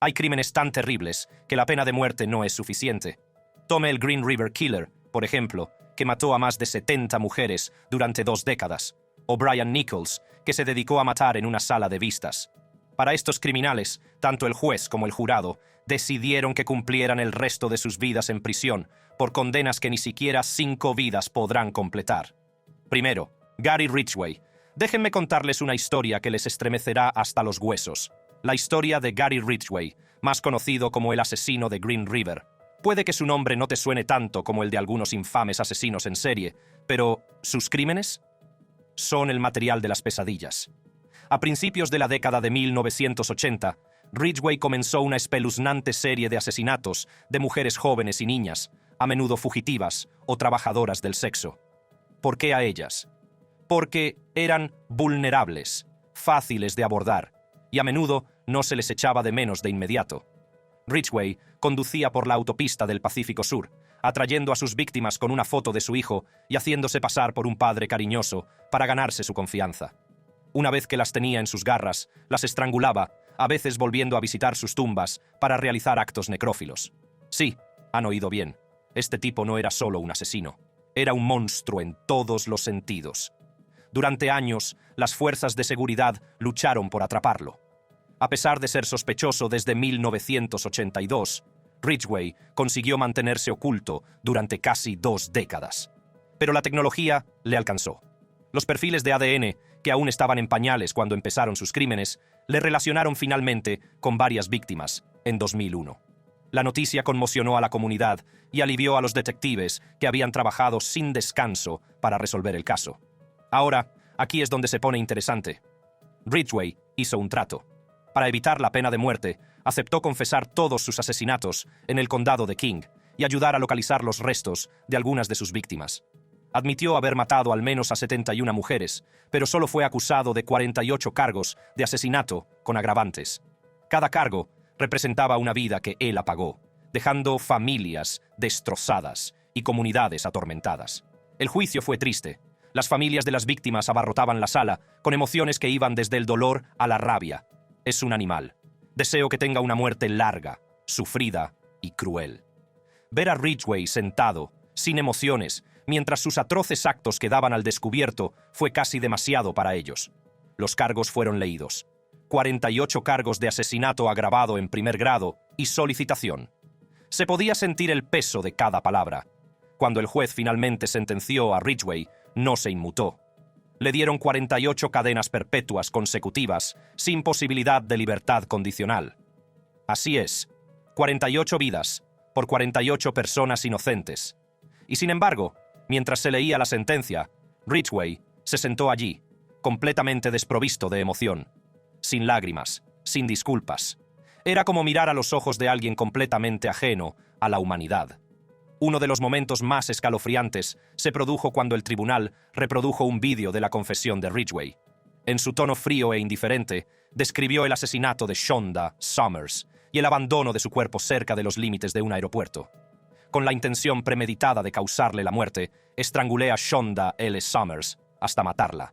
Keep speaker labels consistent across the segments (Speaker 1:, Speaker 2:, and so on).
Speaker 1: Hay crímenes tan terribles que la pena de muerte no es suficiente. Tome el Green River Killer, por ejemplo, que mató a más de 70 mujeres durante 2 décadas, o Brian Nichols, que se dedicó a matar en una sala de vistas. Para estos criminales, tanto el juez como el jurado decidieron que cumplieran el resto de sus vidas en prisión por condenas que ni siquiera 5 vidas podrán completar. Primero, Gary Ridgway. Déjenme contarles una historia que les estremecerá hasta los huesos. La historia de Gary Ridgway, más conocido como el asesino de Green River. Puede que su nombre no te suene tanto como el de algunos infames asesinos en serie, pero ¿sus crímenes? Son el material de las pesadillas. A principios de la década de 1980, Ridgway comenzó una espeluznante serie de asesinatos de mujeres jóvenes y niñas, a menudo fugitivas o trabajadoras del sexo. ¿Por qué a ellas? Porque eran vulnerables, fáciles de abordar, y a menudo no se les echaba de menos de inmediato. Ridgway conducía por la autopista del Pacífico Sur, atrayendo a sus víctimas con una foto de su hijo y haciéndose pasar por un padre cariñoso para ganarse su confianza. Una vez que las tenía en sus garras, las estrangulaba, a veces volviendo a visitar sus tumbas para realizar actos necrófilos. Sí, han oído bien. Este tipo no era solo un asesino. Era un monstruo en todos los sentidos. Durante años, las fuerzas de seguridad lucharon por atraparlo. A pesar de ser sospechoso desde 1982, Ridgway consiguió mantenerse oculto durante casi 2 décadas. Pero la tecnología le alcanzó. Los perfiles de ADN, que aún estaban en pañales cuando empezaron sus crímenes, le relacionaron finalmente con varias víctimas en 2001. La noticia conmocionó a la comunidad y alivió a los detectives que habían trabajado sin descanso para resolver el caso. Ahora, aquí es donde se pone interesante. Ridgway hizo un trato. Para evitar la pena de muerte, aceptó confesar todos sus asesinatos en el condado de King y ayudar a localizar los restos de algunas de sus víctimas. Admitió haber matado al menos a 71 mujeres, pero solo fue acusado de 48 cargos de asesinato con agravantes. Cada cargo representaba una vida que él apagó, dejando familias destrozadas y comunidades atormentadas. El juicio fue triste. Las familias de las víctimas abarrotaban la sala con emociones que iban desde el dolor a la rabia. Es un animal. Deseo que tenga una muerte larga, sufrida y cruel. Ver a Ridgway sentado, sin emociones, mientras sus atroces actos quedaban al descubierto, fue casi demasiado para ellos. Los cargos fueron leídos. 48 cargos de asesinato agravado en primer grado y solicitación. Se podía sentir el peso de cada palabra. Cuando el juez finalmente sentenció a Ridgway, no se inmutó. Le dieron 48 cadenas perpetuas consecutivas, sin posibilidad de libertad condicional. Así es, 48 vidas por 48 personas inocentes. Y sin embargo, mientras se leía la sentencia, Ridgway se sentó allí, completamente desprovisto de emoción, sin lágrimas, sin disculpas. Era como mirar a los ojos de alguien completamente ajeno a la humanidad. Uno de los momentos más escalofriantes se produjo cuando el tribunal reprodujo un vídeo de la confesión de Ridgway. En su tono frío e indiferente, describió el asesinato de Shonda Summers y el abandono de su cuerpo cerca de los límites de un aeropuerto. Con la intención premeditada de causarle la muerte, estrangulé a Shonda L. Summers hasta matarla.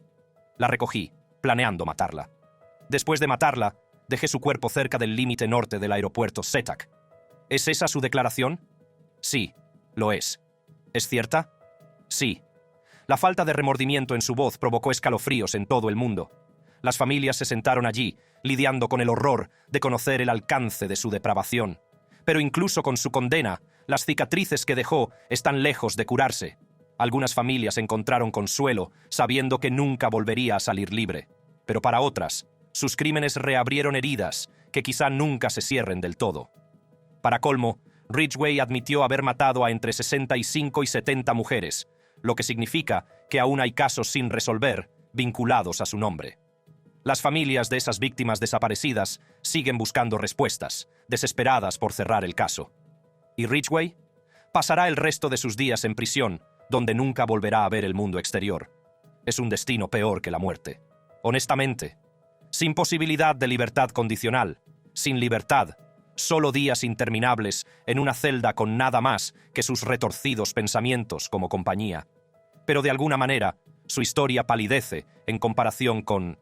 Speaker 1: La recogí, planeando matarla. Después de matarla, dejé su cuerpo cerca del límite norte del aeropuerto SeaTac. ¿Es esa su declaración? Sí, lo es. ¿Es cierta? Sí. La falta de remordimiento en su voz provocó escalofríos en todo el mundo. Las familias se sentaron allí, lidiando con el horror de conocer el alcance de su depravación. Pero incluso con su condena, las cicatrices que dejó están lejos de curarse. Algunas familias encontraron consuelo, sabiendo que nunca volvería a salir libre. Pero para otras, sus crímenes reabrieron heridas que quizá nunca se cierren del todo. Para colmo, Ridgway admitió haber matado a entre 65 y 70 mujeres, lo que significa que aún hay casos sin resolver vinculados a su nombre. Las familias de esas víctimas desaparecidas siguen buscando respuestas, desesperadas por cerrar el caso. ¿Y Ridgway? Pasará el resto de sus días en prisión, donde nunca volverá a ver el mundo exterior. Es un destino peor que la muerte. Honestamente, sin posibilidad de libertad condicional, sin libertad, solo días interminables en una celda con nada más que sus retorcidos pensamientos como compañía. Pero de alguna manera, su historia palidece en comparación con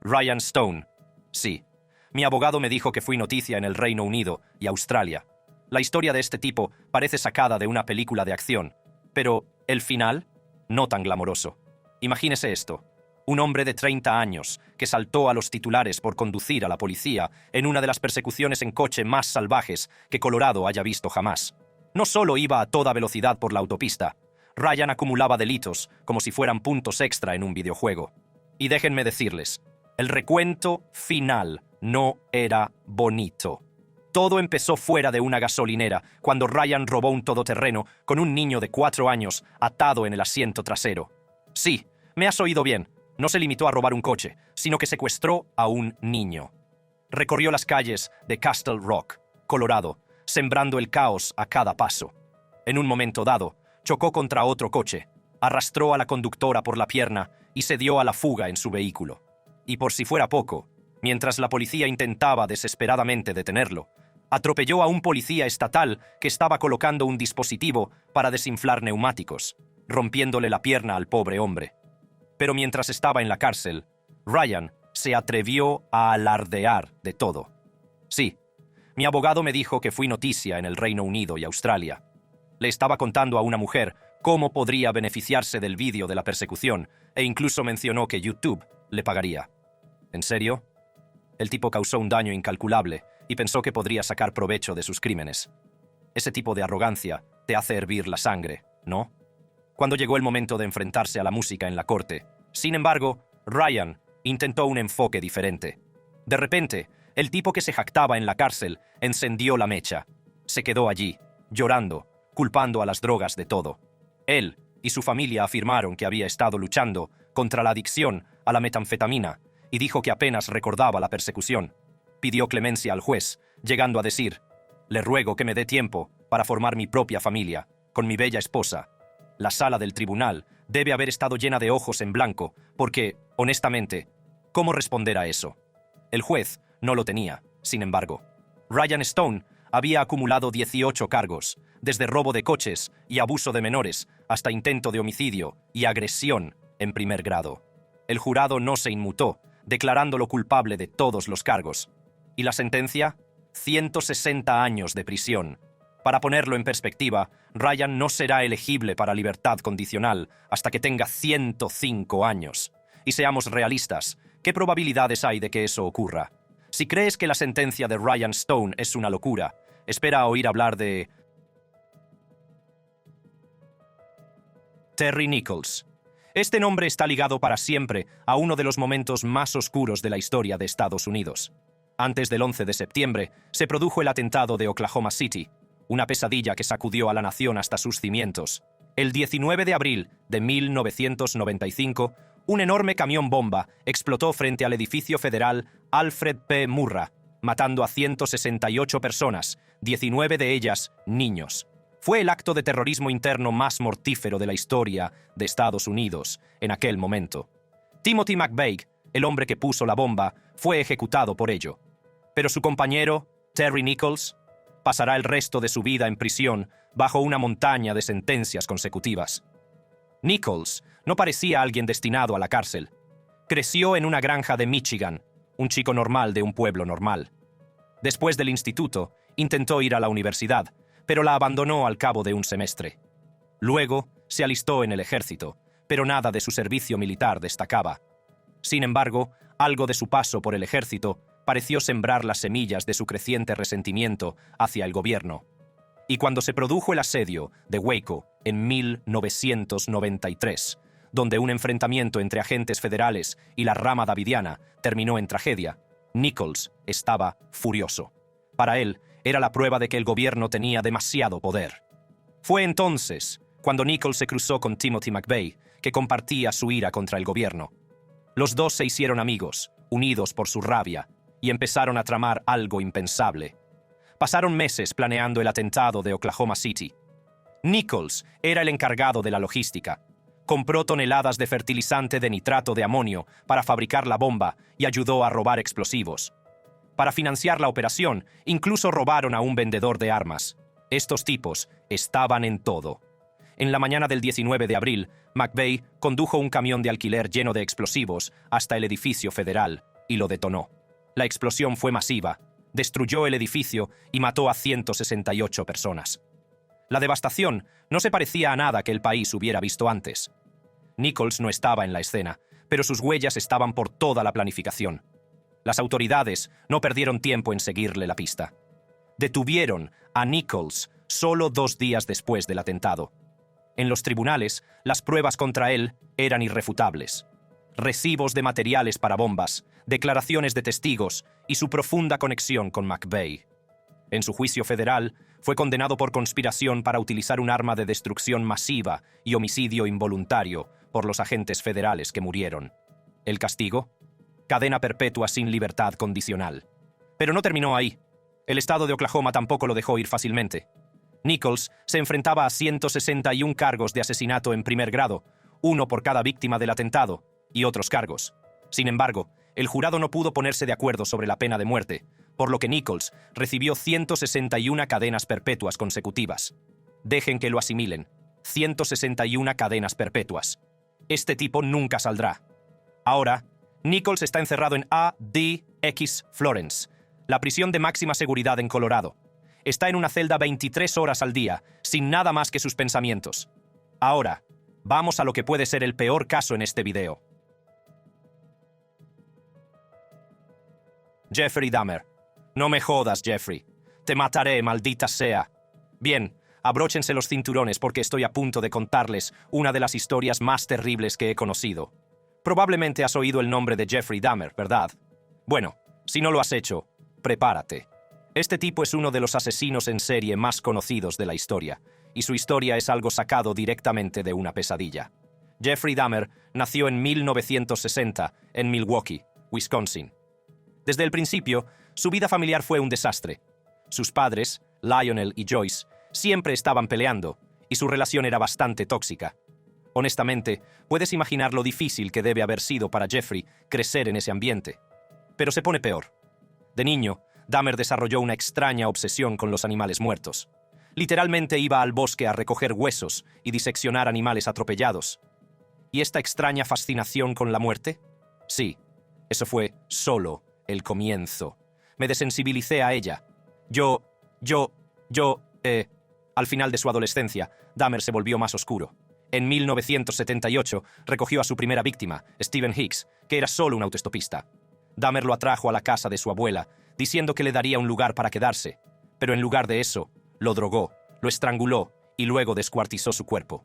Speaker 1: Ryan Stone. Sí. Mi abogado me dijo que fui noticia en el Reino Unido y Australia. La historia de este tipo parece sacada de una película de acción, pero el final, no tan glamoroso. Imagínese esto. Un hombre de 30 años que saltó a los titulares por conducir a la policía en una de las persecuciones en coche más salvajes que Colorado haya visto jamás. No solo iba a toda velocidad por la autopista, Ryan acumulaba delitos como si fueran puntos extra en un videojuego. Y déjenme decirles, el recuento final no era bonito. Todo empezó fuera de una gasolinera cuando Ryan robó un todoterreno con un niño de 4 años atado en el asiento trasero. Sí, me has oído bien. No se limitó a robar un coche, sino que secuestró a un niño. Recorrió las calles de Castle Rock, Colorado, sembrando el caos a cada paso. En un momento dado, chocó contra otro coche, arrastró a la conductora por la pierna y se dio a la fuga en su vehículo. Y por si fuera poco, mientras la policía intentaba desesperadamente detenerlo, atropelló a un policía estatal que estaba colocando un dispositivo para desinflar neumáticos, rompiéndole la pierna al pobre hombre. Pero mientras estaba en la cárcel, Ryan se atrevió a alardear de todo. Sí, mi abogado me dijo que fui noticia en el Reino Unido y Australia. Le estaba contando a una mujer cómo podría beneficiarse del vídeo de la persecución e incluso mencionó que YouTube le pagaría. ¿En serio? El tipo causó un daño incalculable y pensó que podría sacar provecho de sus crímenes. Ese tipo de arrogancia te hace hervir la sangre, ¿no? Cuando llegó el momento de enfrentarse a la música en la corte, sin embargo, Ryan intentó un enfoque diferente. De repente, el tipo que se jactaba en la cárcel encendió la mecha. Se quedó allí, llorando, culpando a las drogas de todo. Él y su familia afirmaron que había estado luchando contra la adicción a la metanfetamina y dijo que apenas recordaba la persecución. Pidió clemencia al juez, llegando a decir: «Le ruego que me dé tiempo para formar mi propia familia, con mi bella esposa». La sala del tribunal debe haber estado llena de ojos en blanco, porque, honestamente, ¿cómo responder a eso? El juez no lo tenía, sin embargo. Ryan Stone había acumulado 18 cargos, desde robo de coches y abuso de menores hasta intento de homicidio y agresión en primer grado. El jurado no se inmutó, declarándolo culpable de todos los cargos. ¿Y la sentencia? 160 años de prisión. Para ponerlo en perspectiva, Ryan no será elegible para libertad condicional hasta que tenga 105 años. Y seamos realistas, ¿qué probabilidades hay de que eso ocurra? Si crees que la sentencia de Ryan Stone es una locura, espera a oír hablar de Terry Nichols. Este nombre está ligado para siempre a uno de los momentos más oscuros de la historia de Estados Unidos. Antes del 11 de septiembre, se produjo el atentado de Oklahoma City, una pesadilla que sacudió a la nación hasta sus cimientos. El 19 de abril de 1995, un enorme camión bomba explotó frente al edificio federal Alfred P. Murrah, matando a 168 personas, 19 de ellas niños. Fue el acto de terrorismo interno más mortífero de la historia de Estados Unidos en aquel momento. Timothy McVeigh, el hombre que puso la bomba, fue ejecutado por ello. Pero su compañero, Terry Nichols, pasará el resto de su vida en prisión bajo una montaña de sentencias consecutivas. Nichols no parecía alguien destinado a la cárcel. Creció en una granja de Michigan, un chico normal de un pueblo normal. Después del instituto, intentó ir a la universidad, pero la abandonó al cabo de un semestre. Luego, se alistó en el ejército, pero nada de su servicio militar destacaba. Sin embargo, algo de su paso por el ejército pareció sembrar las semillas de su creciente resentimiento hacia el gobierno. Y cuando se produjo el asedio de Waco en 1993, donde un enfrentamiento entre agentes federales y la rama davidiana terminó en tragedia, Nichols estaba furioso. Para él, era la prueba de que el gobierno tenía demasiado poder. Fue entonces cuando Nichols se cruzó con Timothy McVeigh, que compartía su ira contra el gobierno. Los dos se hicieron amigos, unidos por su rabia, y empezaron a tramar algo impensable. Pasaron meses planeando el atentado de Oklahoma City. Nichols era el encargado de la logística. Compró toneladas de fertilizante de nitrato de amonio para fabricar la bomba y ayudó a robar explosivos. Para financiar la operación, incluso robaron a un vendedor de armas. Estos tipos estaban en todo. En la mañana del 19 de abril, McVeigh condujo un camión de alquiler lleno de explosivos hasta el edificio federal y lo detonó. La explosión fue masiva, destruyó el edificio y mató a 168 personas. La devastación no se parecía a nada que el país hubiera visto antes. Nichols no estaba en la escena, pero sus huellas estaban por toda la planificación. Las autoridades no perdieron tiempo en seguirle la pista. Detuvieron a Nichols solo 2 días después del atentado. En los tribunales, las pruebas contra él eran irrefutables. Recibos de materiales para bombas, declaraciones de testigos y su profunda conexión con McVeigh. En su juicio federal, fue condenado por conspiración para utilizar un arma de destrucción masiva y homicidio involuntario por los agentes federales que murieron. ¿El castigo? Cadena perpetua sin libertad condicional. Pero no terminó ahí. El estado de Oklahoma tampoco lo dejó ir fácilmente. Nichols se enfrentaba a 161 cargos de asesinato en primer grado, uno por cada víctima del atentado, y otros cargos. Sin embargo, el jurado no pudo ponerse de acuerdo sobre la pena de muerte, por lo que Nichols recibió 161 cadenas perpetuas consecutivas. Dejen que lo asimilen. 161 cadenas perpetuas. Este tipo nunca saldrá. Ahora, Nichols está encerrado en ADX Florence, la prisión de máxima seguridad en Colorado. Está en una celda 23 horas al día, sin nada más que sus pensamientos. Ahora, vamos a lo que puede ser el peor caso en este video. Jeffrey Dahmer. No me jodas, Jeffrey. Te mataré, maldita sea. Bien, abróchense los cinturones porque estoy a punto de contarles una de las historias más terribles que he conocido. Probablemente has oído el nombre de Jeffrey Dahmer, ¿verdad? Bueno, si no lo has hecho, prepárate. Este tipo es uno de los asesinos en serie más conocidos de la historia, y su historia es algo sacado directamente de una pesadilla. Jeffrey Dahmer nació en 1960 en Milwaukee, Wisconsin. Desde el principio, su vida familiar fue un desastre. Sus padres, Lionel y Joyce, siempre estaban peleando, y su relación era bastante tóxica. Honestamente, puedes imaginar lo difícil que debe haber sido para Jeffrey crecer en ese ambiente. Pero se pone peor. De niño, Dahmer desarrolló una extraña obsesión con los animales muertos. Literalmente iba al bosque a recoger huesos y diseccionar animales atropellados. ¿Y esta extraña fascinación con la muerte? Sí, eso fue solo el comienzo. Me desensibilicé a ella. Al final de su adolescencia, Dahmer se volvió más oscuro. En 1978, recogió a su primera víctima, Stephen Hicks, que era solo un autoestopista. Dahmer lo atrajo a la casa de su abuela, diciendo que le daría un lugar para quedarse. Pero en lugar de eso, lo drogó, lo estranguló y luego descuartizó su cuerpo.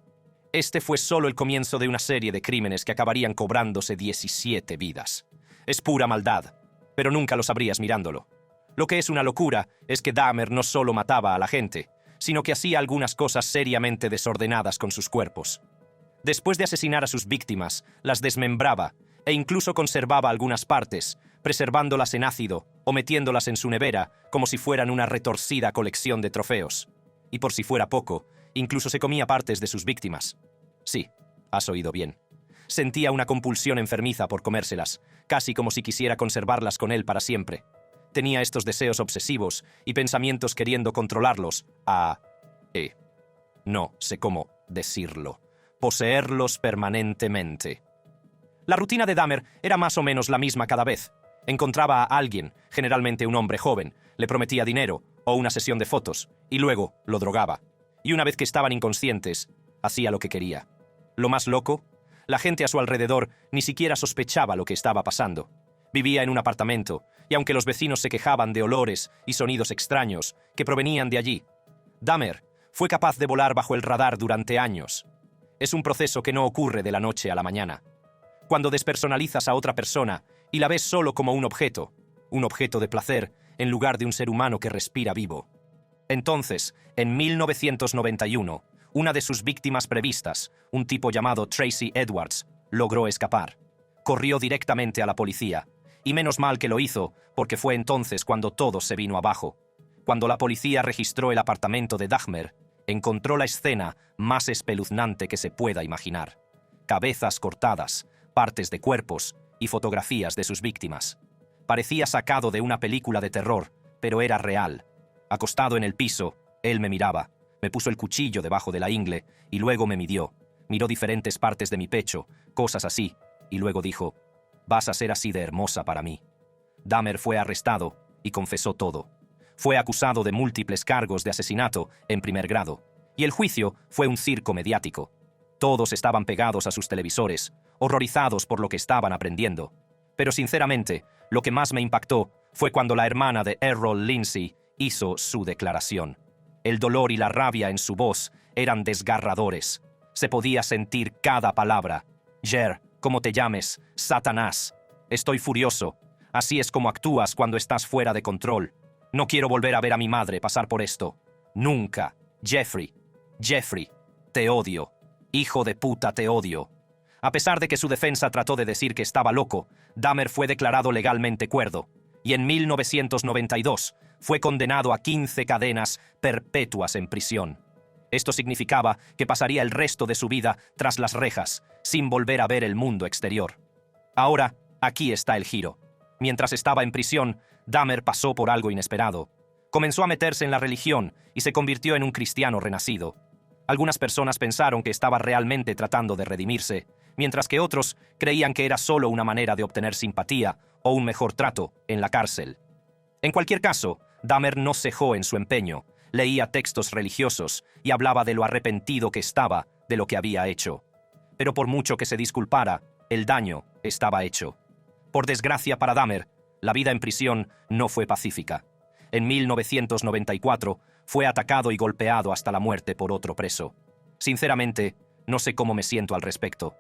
Speaker 1: Este fue solo el comienzo de una serie de crímenes que acabarían cobrándose 17 vidas. Es pura maldad, pero nunca lo sabrías mirándolo. Lo que es una locura es que Dahmer no solo mataba a la gente, sino que hacía algunas cosas seriamente desordenadas con sus cuerpos. Después de asesinar a sus víctimas, las desmembraba e incluso conservaba algunas partes, preservándolas en ácido o metiéndolas en su nevera como si fueran una retorcida colección de trofeos. Y por si fuera poco, incluso se comía partes de sus víctimas. Sí, has oído bien. Sentía una compulsión enfermiza por comérselas, casi como si quisiera conservarlas con él para siempre. Tenía estos deseos obsesivos y pensamientos queriendo controlarlos no sé cómo decirlo, poseerlos permanentemente. La rutina de Dahmer era más o menos la misma cada vez. Encontraba a alguien, generalmente un hombre joven, le prometía dinero o una sesión de fotos, y luego lo drogaba. Y una vez que estaban inconscientes, hacía lo que quería. Lo más loco, la gente a su alrededor ni siquiera sospechaba lo que estaba pasando. Vivía en un apartamento, y aunque los vecinos se quejaban de olores y sonidos extraños que provenían de allí, Dahmer fue capaz de volar bajo el radar durante años. Es un proceso que no ocurre de la noche a la mañana. Cuando despersonalizas a otra persona y la ves solo como un objeto de placer, en lugar de un ser humano que respira vivo. Entonces, en 1991, una de sus víctimas previstas, un tipo llamado Tracy Edwards, logró escapar. Corrió directamente a la policía. Y menos mal que lo hizo, porque fue entonces cuando todo se vino abajo. Cuando la policía registró el apartamento de Dahmer, encontró la escena más espeluznante que se pueda imaginar. Cabezas cortadas, partes de cuerpos y fotografías de sus víctimas. Parecía sacado de una película de terror, pero era real. Acostado en el piso, él me miraba, me puso el cuchillo debajo de la ingle y luego me midió. Miró diferentes partes de mi pecho, cosas así, y luego dijo: «Vas a ser así de hermosa para mí». Dahmer fue arrestado y confesó todo. Fue acusado de múltiples cargos de asesinato en primer grado, y el juicio fue un circo mediático. Todos estaban pegados a sus televisores, horrorizados por lo que estaban aprendiendo. Pero sinceramente, lo que más me impactó fue cuando la hermana de Errol Lindsay hizo su declaración. El dolor y la rabia en su voz eran desgarradores. Se podía sentir cada palabra. Jer, como te llames, Satanás. Estoy furioso. Así es como actúas cuando estás fuera de control. No quiero volver a ver a mi madre pasar por esto. Nunca. Jeffrey, te odio. Hijo de puta, te odio. A pesar de que su defensa trató de decir que estaba loco, Dahmer fue declarado legalmente cuerdo, y en 1992 fue condenado a 15 cadenas perpetuas en prisión. Esto significaba que pasaría el resto de su vida tras las rejas, sin volver a ver el mundo exterior. Ahora, aquí está el giro. Mientras estaba en prisión, Dahmer pasó por algo inesperado. Comenzó a meterse en la religión y se convirtió en un cristiano renacido. Algunas personas pensaron que estaba realmente tratando de redimirse, mientras que otros creían que era solo una manera de obtener simpatía o un mejor trato en la cárcel. En cualquier caso, Dahmer no cejó en su empeño, leía textos religiosos y hablaba de lo arrepentido que estaba de lo que había hecho. Pero por mucho que se disculpara, el daño estaba hecho. Por desgracia para Dahmer, la vida en prisión no fue pacífica. En 1994 fue atacado y golpeado hasta la muerte por otro preso. Sinceramente, no sé cómo me siento al respecto.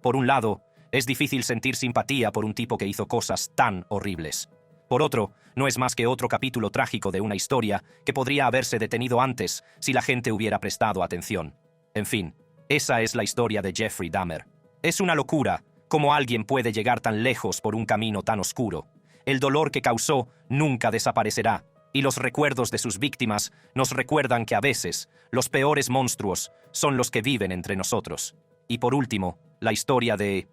Speaker 1: Por un lado, es difícil sentir simpatía por un tipo que hizo cosas tan horribles. Por otro, no es más que otro capítulo trágico de una historia que podría haberse detenido antes si la gente hubiera prestado atención. En fin, esa es la historia de Jeffrey Dahmer. Es una locura cómo alguien puede llegar tan lejos por un camino tan oscuro. El dolor que causó nunca desaparecerá, y los recuerdos de sus víctimas nos recuerdan que a veces los peores monstruos son los que viven entre nosotros. Y por último, la historia de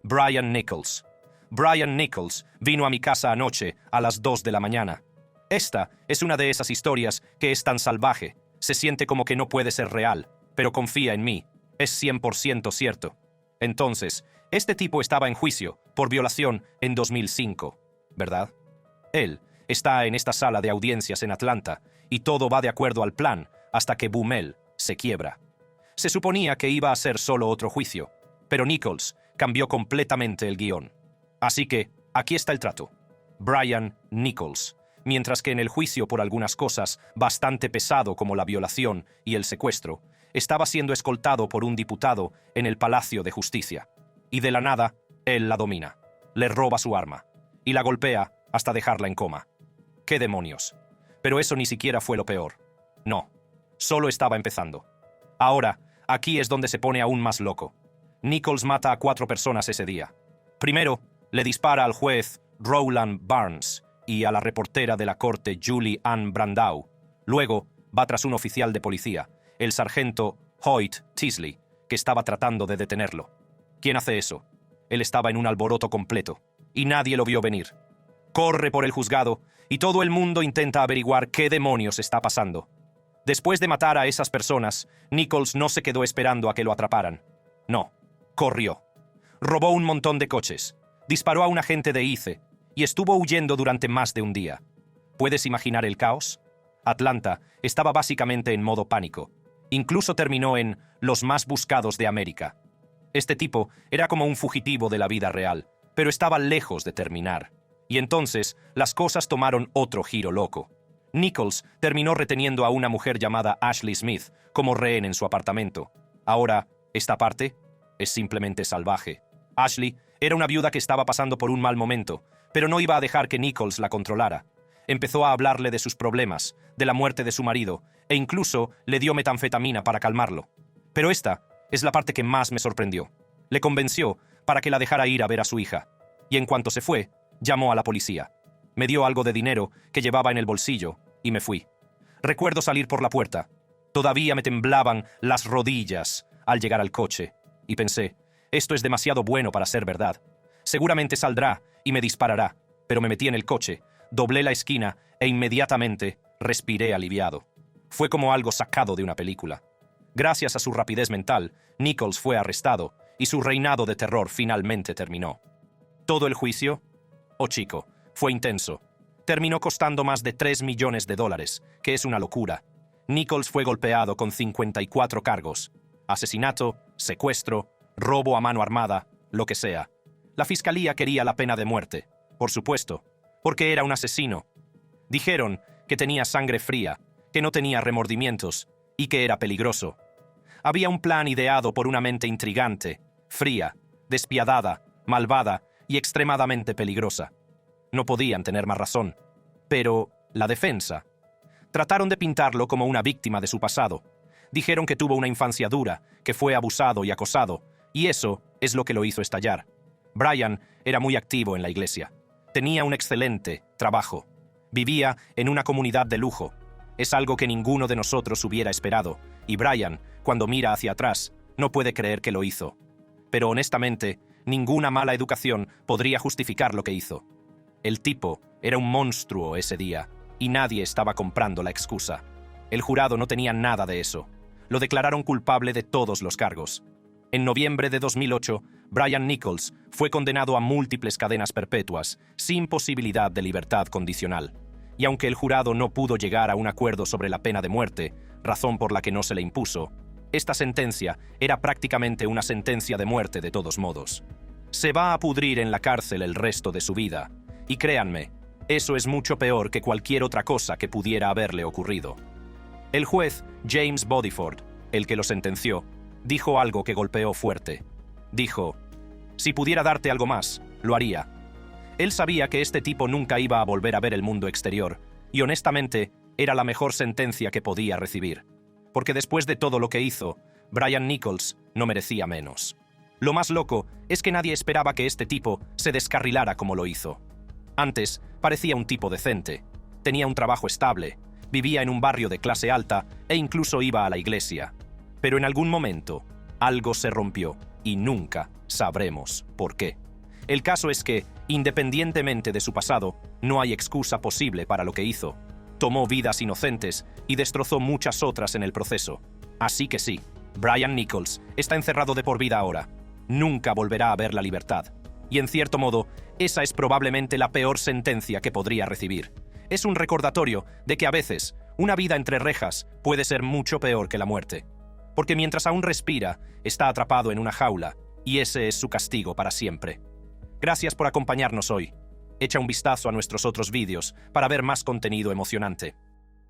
Speaker 1: Brian Nichols. Brian Nichols vino a mi casa anoche a las 2 de la mañana. Esta es una de esas historias que es tan salvaje, se siente como que no puede ser real, pero confía en mí, es 100% cierto. Entonces, este tipo estaba en juicio por violación en 2005, ¿verdad? Él está en esta sala de audiencias en Atlanta y todo va de acuerdo al plan hasta que Bummel se quiebra. Se suponía que iba a ser solo otro juicio, pero Nichols cambió completamente el guión. Así que, aquí está el trato. Brian Nichols, mientras que en el juicio por algunas cosas bastante pesado como la violación y el secuestro, estaba siendo escoltado por un diputado en el Palacio de Justicia. Y de la nada, él la domina, le roba su arma y la golpea hasta dejarla en coma. ¡Qué demonios! Pero eso ni siquiera fue lo peor. No, solo estaba empezando. Ahora, aquí es donde se pone aún más loco. Nichols mata a 4 personas ese día. Primero, le dispara al juez Roland Barnes y a la reportera de la corte Julie Ann Brandau. Luego, va tras un oficial de policía, el sargento Hoyt Teasley, que estaba tratando de detenerlo. ¿Quién hace eso? Él estaba en un alboroto completo, y nadie lo vio venir. Corre por el juzgado, y todo el mundo intenta averiguar qué demonios está pasando. Después de matar a esas personas, Nichols no se quedó esperando a que lo atraparan. No, corrió. Robó un montón de coches, disparó a un agente de ICE, y estuvo huyendo durante más de un día. ¿Puedes imaginar el caos? Atlanta estaba básicamente en modo pánico. Incluso terminó en los más buscados de América. Este tipo era como un fugitivo de la vida real, pero estaba lejos de terminar. Y entonces las cosas tomaron otro giro loco. Nichols terminó reteniendo a una mujer llamada Ashley Smith como rehén en su apartamento. Ahora, esta parte es simplemente salvaje. Ashley era una viuda que estaba pasando por un mal momento, pero no iba a dejar que Nichols la controlara. Empezó a hablarle de sus problemas, de la muerte de su marido, e incluso le dio metanfetamina para calmarlo. Pero esta es la parte que más me sorprendió. Le convenció para que la dejara ir a ver a su hija, y en cuanto se fue, llamó a la policía. Me dio algo de dinero que llevaba en el bolsillo, y me fui. Recuerdo salir por la puerta. Todavía me temblaban las rodillas al llegar al coche, y pensé, esto es demasiado bueno para ser verdad. Seguramente saldrá y me disparará, pero me metí en el coche, doblé la esquina e inmediatamente respiré aliviado. Fue como algo sacado de una película. Gracias a su rapidez mental, Nichols fue arrestado y su reinado de terror finalmente terminó. Todo el juicio, oh chico, fue intenso. Terminó costando más de $3 millones, que es una locura. Nichols fue golpeado con 54 cargos: asesinato, secuestro, robo a mano armada, lo que sea. La fiscalía quería la pena de muerte, por supuesto, porque era un asesino. Dijeron que tenía sangre fría, que no tenía remordimientos y que era peligroso. Había un plan ideado por una mente intrigante, fría, despiadada, malvada y extremadamente peligrosa. No podían tener más razón. Pero la defensa. Trataron de pintarlo como una víctima de su pasado. Dijeron que tuvo una infancia dura, que fue abusado y acosado, y eso es lo que lo hizo estallar. Brian era muy activo en la iglesia. Tenía un excelente trabajo. Vivía en una comunidad de lujo. Es algo que ninguno de nosotros hubiera esperado, y Brian, cuando mira hacia atrás, no puede creer que lo hizo. Pero honestamente, ninguna mala educación podría justificar lo que hizo. El tipo era un monstruo ese día, y nadie estaba comprando la excusa. El jurado no tenía nada de eso. Lo declararon culpable de todos los cargos. En noviembre de 2008, Brian Nichols fue condenado a múltiples cadenas perpetuas, sin posibilidad de libertad condicional. Y aunque el jurado no pudo llegar a un acuerdo sobre la pena de muerte, razón por la que no se le impuso, esta sentencia era prácticamente una sentencia de muerte de todos modos. Se va a pudrir en la cárcel el resto de su vida. Y créanme, eso es mucho peor que cualquier otra cosa que pudiera haberle ocurrido. El juez James Bodyford, el que lo sentenció, dijo algo que golpeó fuerte. Dijo: si pudiera darte algo más, lo haría. Él sabía que este tipo nunca iba a volver a ver el mundo exterior, y honestamente, era la mejor sentencia que podía recibir. Porque después de todo lo que hizo, Brian Nichols no merecía menos. Lo más loco es que nadie esperaba que este tipo se descarrilara como lo hizo. Antes, parecía un tipo decente. Tenía un trabajo estable, vivía en un barrio de clase alta e incluso iba a la iglesia. Pero en algún momento, algo se rompió y nunca sabremos por qué. El caso es que, independientemente de su pasado, no hay excusa posible para lo que hizo. Tomó vidas inocentes y destrozó muchas otras en el proceso. Así que sí, Brian Nichols está encerrado de por vida ahora. Nunca volverá a ver la libertad. Y en cierto modo, esa es probablemente la peor sentencia que podría recibir. Es un recordatorio de que a veces, una vida entre rejas puede ser mucho peor que la muerte. Porque mientras aún respira, está atrapado en una jaula, y ese es su castigo para siempre. Gracias por acompañarnos hoy. Echa un vistazo a nuestros otros vídeos para ver más contenido emocionante.